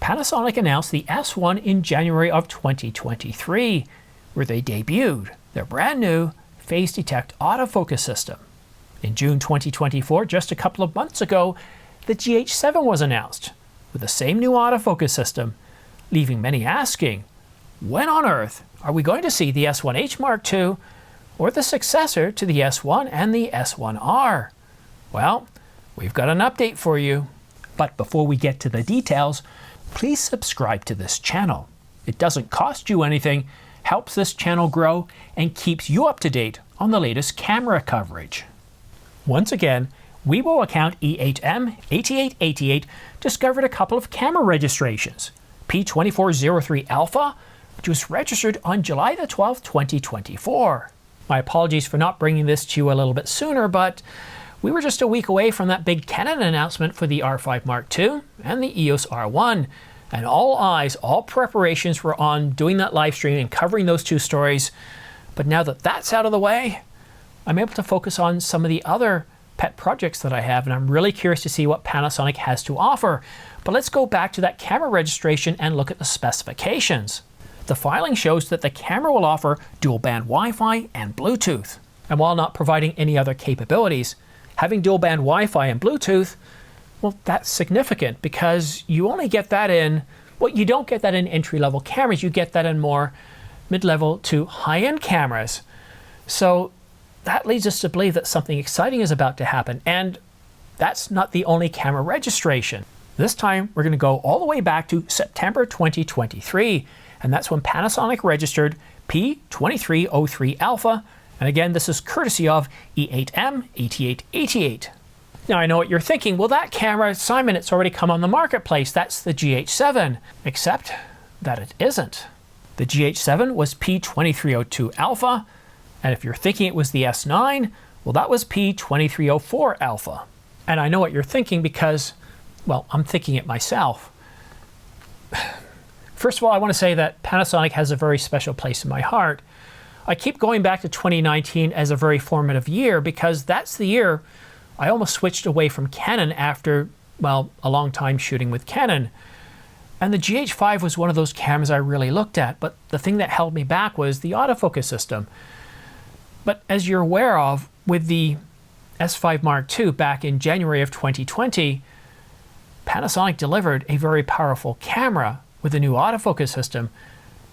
Panasonic announced the S1 in January of 2023, where they debuted their brand new phase detect autofocus system. In June 2024, just a couple of months ago, the GH7 was announced with the same new autofocus system, leaving many asking, when on earth are we going to see the S1H Mark II or the successor to the S1 and the S1R? Well, we've got an update for you. But before we get to the details, please subscribe to this channel. It doesn't cost you anything, helps this channel grow, and keeps you up to date on the latest camera coverage. Once again, Weibo account E8M8888 discovered a couple of camera registrations. P2403 Alpha, which was registered on July the 12th, 2024. My apologies for not bringing this to you a little bit sooner, but we were just a week away from that big Canon announcement for the R5 Mark II and the EOS R1, and all eyes, all preparations were on doing that live stream and covering those two stories. But now that that's out of the way, I'm able to focus on some of the other pet projects that I have, and I'm really curious to see what Panasonic has to offer. But let's go back to that camera registration and look at the specifications. The filing shows that the camera will offer dual band Wi-Fi and Bluetooth. And while not providing any other capabilities, having dual band Wi-Fi and Bluetooth, well, that's significant because you only get that in, well, you don't get that in entry-level cameras, you get that in more mid-level to high-end cameras. So that leads us to believe that something exciting is about to happen, and that's not the only camera registration. This time, we're going to go all the way back to September 2023, and that's when Panasonic registered P2303 Alpha, and again, this is courtesy of E8M8888. Now I know what you're thinking, well that camera, Simon, it's already come on the marketplace, that's the GH7, except that it isn't. The GH7 was P2302 Alpha, and if you're thinking it was the S9, well that was P2304 Alpha. And I know what you're thinking because, well, I'm thinking it myself. First of all, I want to say that Panasonic has a very special place in my heart. I keep going back to 2019 as a very formative year because that's the year I almost switched away from Canon after, well, a long time shooting with Canon. And the GH5 was one of those cameras I really looked at, but the thing that held me back was the autofocus system. But as you're aware of, with the S5 Mark II back in January of 2020, Panasonic delivered a very powerful camera with a new autofocus system,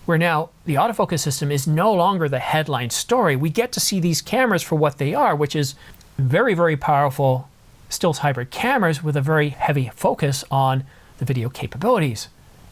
where now the autofocus system is no longer the headline story. We get to see these cameras for what they are, which is very, very powerful stills hybrid cameras with a very heavy focus on the video capabilities.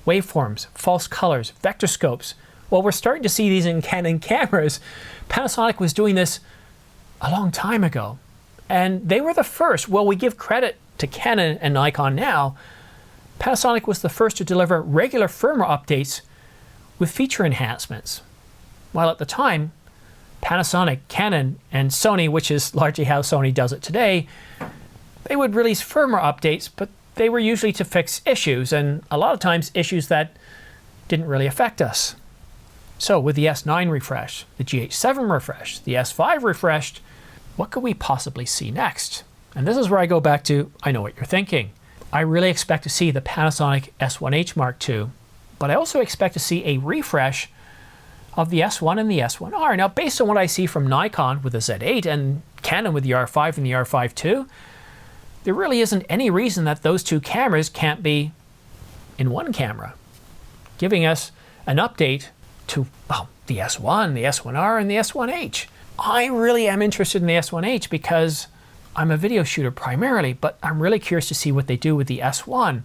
Waveforms, false colors, vector scopes. Well, we're starting to see these in Canon cameras. Panasonic was doing this a long time ago, and they were the first. Well, we give credit to Canon and Nikon now. Panasonic was the first to deliver regular firmware updates with feature enhancements. While at the time, Panasonic, Canon, and Sony, which is largely how Sony does it today, they would release firmware updates, but they were usually to fix issues, and a lot of times issues that didn't really affect us. So with the S9 refresh, the GH7 refresh, the S5 refreshed, what could we possibly see next? And this is where I go back to, I know what you're thinking. I really expect to see the Panasonic S1H Mark II, but I also expect to see a refresh of the S1 and the S1R. Now, based on what I see from Nikon with the Z8 and Canon with the R5 and the R5 II, there really isn't any reason that those two cameras can't be in one camera, giving us an update to, well, the S1, the S1R, and the S1H. I really am interested in the S1H because I'm a video shooter primarily, but I'm really curious to see what they do with the S1.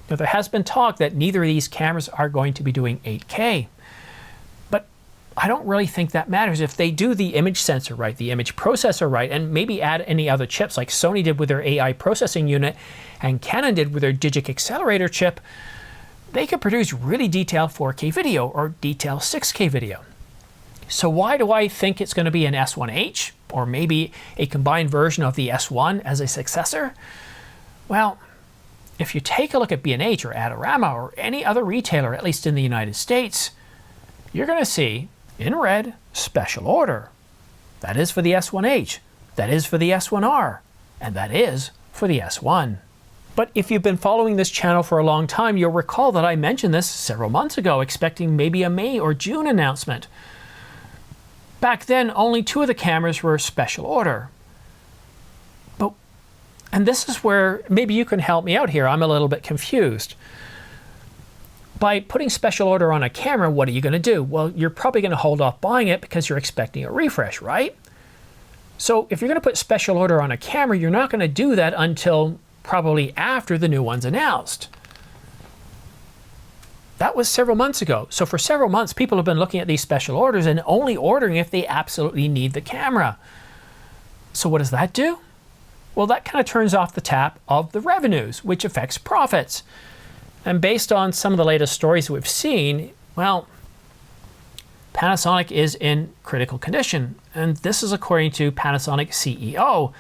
Now, there has been talk that neither of these cameras are going to be doing 8K, but I don't really think that matters. If they do the image sensor right, the image processor right, and maybe add any other chips like Sony did with their AI processing unit and Canon did with their Digic accelerator chip, they could produce really detailed 4K video or detailed 6K video. So why do I think it's going to be an S1H or maybe a combined version of the S1 as a successor? Well, if you take a look at B&H or Adorama or any other retailer, at least in the United States, you're going to see in red, special order. That is for the S1H, that is for the S1R, and that is for the S1. But if you've been following this channel for a long time, you'll recall that I mentioned this several months ago, expecting maybe a May or June announcement. Back then, only 2 of the cameras were special order. And this is where maybe you can help me out here. I'm a little bit confused. By putting special order on a camera, what are you going to do? Well, you're probably going to hold off buying it because you're expecting a refresh, right? So if you're going to put special order on a camera, you're not going to do that until probably after the new one's announced. That was several months ago. So for several months, people have been looking at these special orders and only ordering if they absolutely need the camera. So what does that do? Well, that kind of turns off the tap of the revenues, which affects profits. And based on some of the latest stories we've seen, well, Panasonic is in critical condition. And this is according to Panasonic CEO.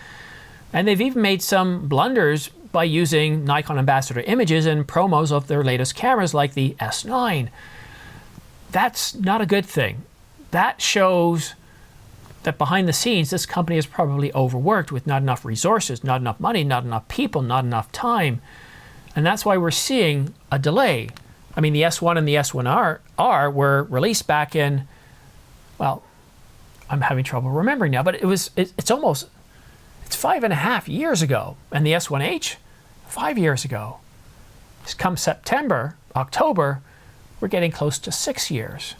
And they've even made some blunders by using Nikon ambassador images in promos of their latest cameras like the S9. That's not a good thing. That shows that behind the scenes, this company is probably overworked with not enough resources, not enough money, not enough people, not enough time. And that's why we're seeing a delay. I mean, the S1 and the S1R were released back in, well, I'm having trouble remembering now, but it's 5.5 years ago. And the S1H, 5 years ago. Come September, October, we're getting close to 6 years.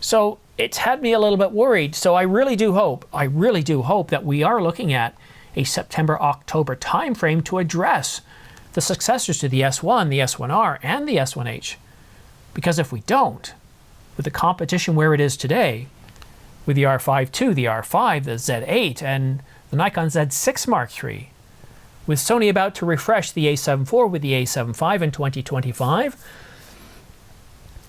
So it's had me a little bit worried. So I really do hope that we are looking at a September-October timeframe to address the successors to the S1, the S1R, and the S1H. Because if we don't, with the competition where it is today, with the R5 II, the R5, the Z8, and the Nikon Z6 Mark III, with Sony about to refresh the A7 IV with the A7 V in 2025,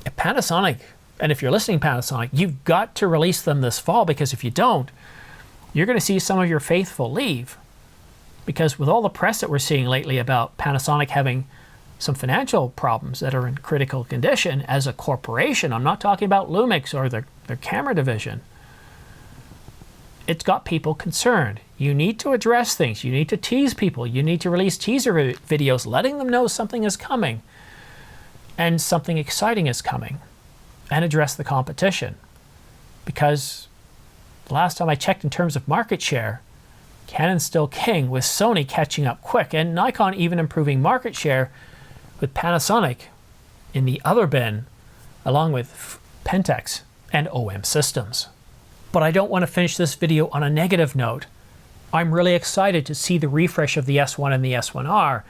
if Panasonic, and if you're listening, Panasonic, you've got to release them this fall, because if you don't, you're going to see some of your faithful leave. Because with all the press that we're seeing lately about Panasonic having some financial problems that are in critical condition as a corporation, I'm not talking about Lumix or their camera division, it's got people concerned. You need to address things. You need to tease people. You need to release teaser videos letting them know something is coming and something exciting is coming, and address the competition. Because the last time I checked in terms of market share, Canon's still king, with Sony catching up quick, and Nikon even improving market share, with Panasonic in the other bin, along with Pentax and OM Systems. But I don't want to finish this video on a negative note. I'm really excited to see the refresh of the S1 and the S1R,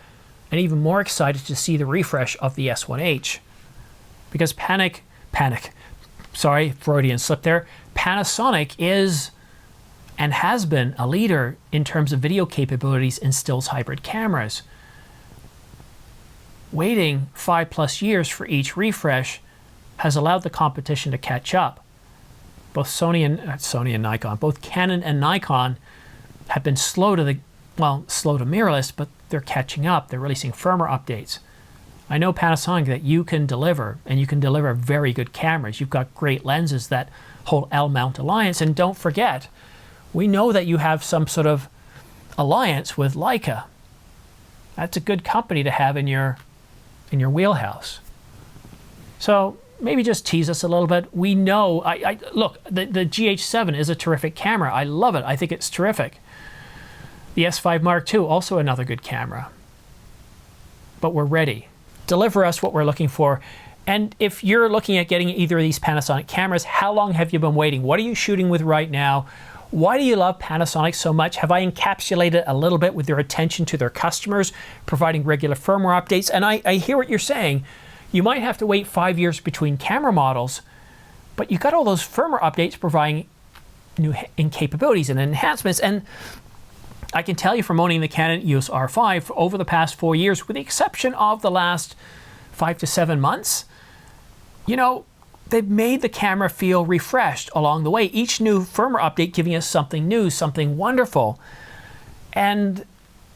and even more excited to see the refresh of the S1H. Because Freudian slip there, Panasonic is and has been a leader in terms of video capabilities in stills hybrid cameras. Waiting 5+ years for each refresh has allowed the competition to catch up. Both Sony and Nikon, both Canon and Nikon have been slow to mirrorless, but they're catching up. They're releasing firmware updates. I know, Panasonic, that you can deliver, and you can deliver very good cameras. You've got great lenses that hold L-mount alliance, and don't forget, we know that you have some sort of alliance with Leica. That's a good company to have in your wheelhouse. So maybe just tease us a little bit. We know, look, the GH7 is a terrific camera. I love it. I think it's terrific. The S5 Mark II, also another good camera. But we're ready. Deliver us what we're looking for. And if you're looking at getting either of these Panasonic cameras, how long have you been waiting? What are you shooting with right now? Why do you love Panasonic so much? Have I encapsulated a little bit with their attention to their customers, providing regular firmware updates? And I hear what you're saying. You might have to wait 5 years between camera models, but you got all those firmware updates providing new capabilities and enhancements. And I can tell you from owning the Canon EOS R5 over the past 4 years, with the exception of the last 5 to 7 months, you know, they've made the camera feel refreshed along the way. Each new firmware update giving us something new, something wonderful. And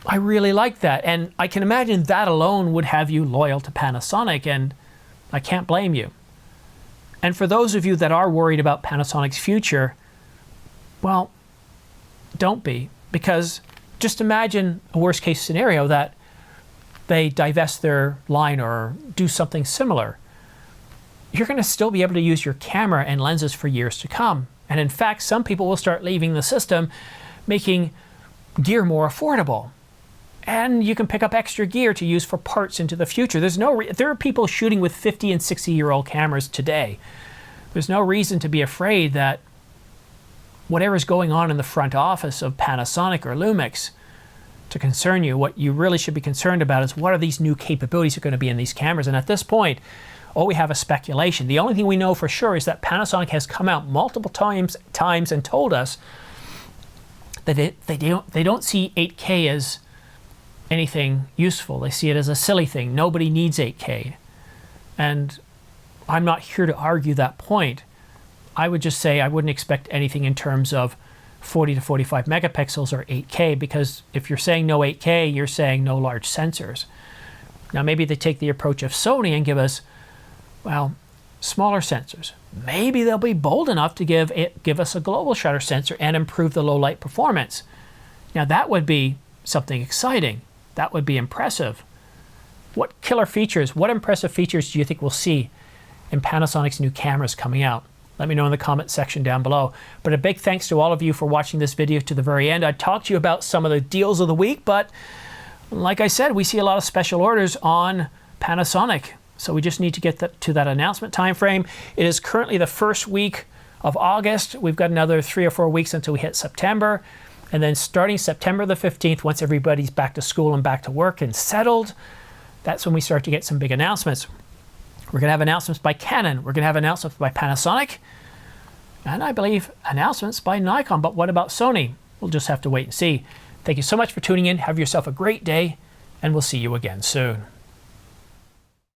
I really like that. And I can imagine that alone would have you loyal to Panasonic, and I can't blame you. And for those of you that are worried about Panasonic's future, well, don't be. Because just imagine a worst case scenario that they divest their line or do something similar, you're going to still be able to use your camera and lenses for years to come. And in fact, some people will start leaving the system, making gear more affordable. And you can pick up extra gear to use for parts into the future. There are people shooting with 50 and 60-year-old cameras today. There's no reason to be afraid that whatever's going on in the front office of Panasonic or Lumix to concern you. What you really should be concerned about is what are these new capabilities that are going to be in these cameras. And at this point, all we have is speculation. The only thing we know for sure is that Panasonic has come out multiple times and told us that they don't see 8K as anything useful. They see it as a silly thing. Nobody needs 8K. And I'm not here to argue that point. I would just say I wouldn't expect anything in terms of 40 to 45 megapixels or 8K, because if you're saying no 8K, you're saying no large sensors. Now maybe they take the approach of Sony and give us, well, smaller sensors. Maybe they'll be bold enough to give us a global shutter sensor and improve the low light performance. Now that would be something exciting. That would be impressive. What killer features, what impressive features do you think we'll see in Panasonic's new cameras coming out? Let me know in the comment section down below. But a big thanks to all of you for watching this video to the very end. I talked to you about some of the deals of the week, but like I said, we see a lot of special orders on Panasonic. So we just need to get to that announcement time frame. It is currently the first week of August. We've got another 3 or 4 weeks until we hit September. And then starting September the 15th, once everybody's back to school and back to work and settled, that's when we start to get some big announcements. We're going to have announcements by Canon. We're going to have announcements by Panasonic. And I believe announcements by Nikon. But what about Sony? We'll just have to wait and see. Thank you so much for tuning in. Have yourself a great day, and we'll see you again soon.